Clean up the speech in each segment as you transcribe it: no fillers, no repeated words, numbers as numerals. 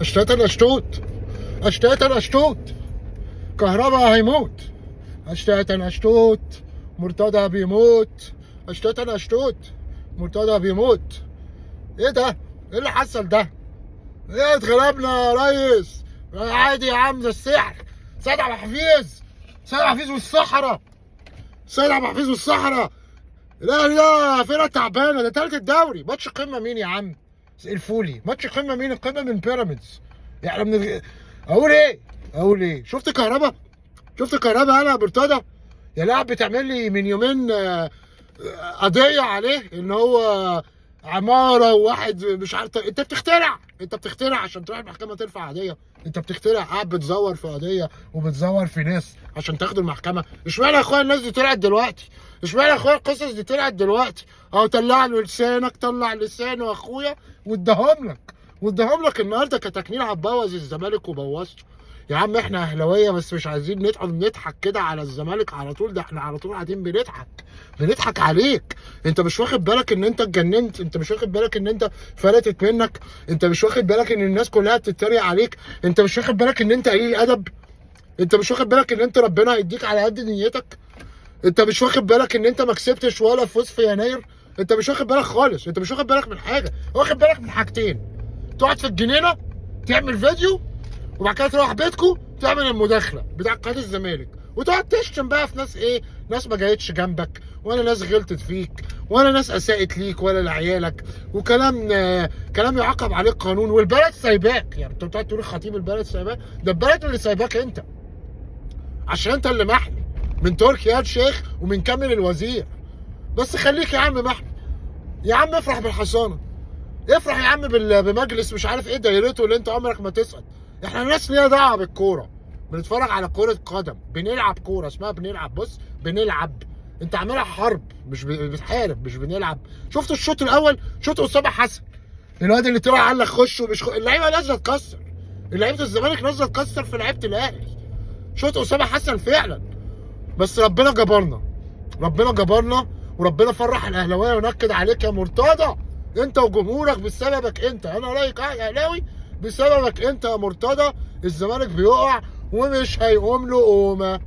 اشتوت كهربا هيموت. اشتوت مرتضى بيموت. اشتوت مرتضى بيموت. ايه ده؟ ايه اللي حصل ده؟ ايه اتغلبنا يا ريس؟ عادي يا عم، ده السحر. سيد عبد الحفيظ والصحراء. لا فرقه تعبانه، ده تالت الدوري. ماتش قمه مين يا عم؟ الفولي ماتش قمه مين؟ القمه من بيراميدز. يعني اقول ايه؟ شفت كهربا انا يا مرتضى؟ يا لاعب بتعمل لي من يومين قضيه عليه ان هو عماره وواحد مش عارف. انت بتخترع عشان تروح المحكمه ترفع قضيه. انت بتخترع، قاعد بتزور في قضيه وبتزور في ناس عشان تاخدوا المحكمه. اشمعنى يا اخويا الناس دي طلعت دلوقتي؟ اشمعنى يا اخويا القصص دي طلعت دلوقتي؟ اهو طلع لسانه يا اخويا واداهم لك النهارده كتكنيل. هتبوظ الزمالك وبوظته يا عم. احنا اهلاويه بس مش عايزين نضحك كده على الزمالك على طول. ده احنا على طول قاعدين بنضحك عليك. انت مش واخد بالك ان انت اتجننت؟ انت مش واخد بالك ان انت فلتت منك؟ انت مش واخد بالك ان الناس كلها بتتريق عليك؟ انت مش واخد بالك ان انت قليل ادب؟ انت مش واخد بالك ان انت ربنا هيديك على قد نيتك؟ انت مش واخد بالك ان انت ما كسبتش ولا فوز في يناير؟ انت مش واخد بالك خالص. انت مش واخد بالك من حاجه. واخد بالك من حاجتين: تقعد في الجنينه تعمل فيديو، وبعد كده تروح بيتكو تعمل المداخله بتاع قناه الزمالك وتقعد تشتم بقى في ناس. ايه؟ ناس ما جايتش جنبك، ولا ناس غلطت فيك، ولا ناس اساءت ليك ولا لعيالك، وكلام كلام يعاقب عليك قانون. والبلد سايباك. يعني انت بتقعد تقول خطيب البلد سايباك؟ ده البلد اللي سايباك انت، عشان انت اللي محمي من تركي آل الشيخ ومن كامل الوزير. بس خليك يا عم محمي. يا عم افرح بالحصانه، افرح يا عم بمجلس مش عارف ايه دايرته اللي انت عمرك ما تسقط. احنا ناس ليها دعوه بالكوره، بنتفرج على كره قدم، بنلعب كوره اسمها بنلعب. بص بنلعب. انت عاملها حرب، مش بتحارب، مش بنلعب. شفت الشوط الاول؟ شوط اسامه حسن، الواد اللي طلع قال لك خش ومش اللعيبه نازله تكسر. لعيبه الزمالك نازله تكسر في لعيبه الاهلي. شوط اسامه حسن فعلا. بس ربنا جبرنا وربنا فرح الاهلاويه ونكد عليك يا مرتضى. انت وجمهورك بسببك انت. انا رايك اهلاوي بسببك انت يا مرتضى. الزمالك بيقع ومش هيقوم له قومه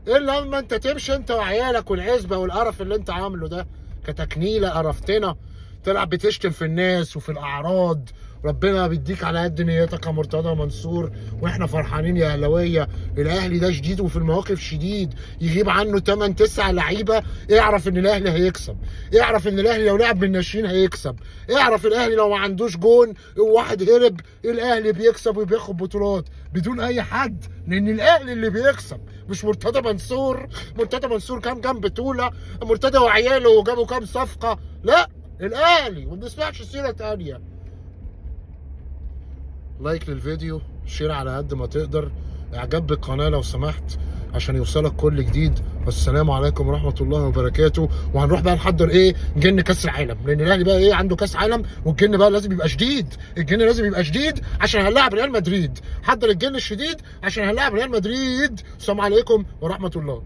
الا لما انت تمشي انت وعيالك والعزبه والقرف اللي انت عامله ده كتكنيله. قرفتنا، تلعب بتشتم في الناس وفي الاعراض. ربنا بيديك على قد نيتك يا مرتضى منصور، واحنا فرحانين يا اهلاويه. الاهلي ده شديد وفي المواقف شديد. يغيب عنه 8 9 لعيبه، اعرف ان الاهلي هيكسب. اعرف ان الاهلي لو لعب بالناشئين هيكسب. اعرف الاهلي لو ما عندوش جون وواحد هرب، الاهلي بيكسب وبياخد بطولات بدون اي حد، لان الاهلي اللي بيكسب مش مرتضى منصور. مرتضى منصور كام بطوله؟ مرتضى وعياله جابوا كام صفقه؟ لا، الاهلي. وما بنسمعش سيره تانيه. لايك للفيديو، شير على قد ما تقدر، اعجاب بالقناه لو سمحت عشان يوصلك كل جديد. والسلام عليكم ورحمه الله وبركاته. وهنروح بقى نحضر ايه؟ جن كاس العالم، لان الاهلي بقى ايه؟ عنده كاس عالم، والجن بقى لازم يبقى شديد. عشان هنلاعب ريال مدريد. حضر الجن الشديد عشان هنلاعب ريال مدريد. السلام عليكم ورحمه الله.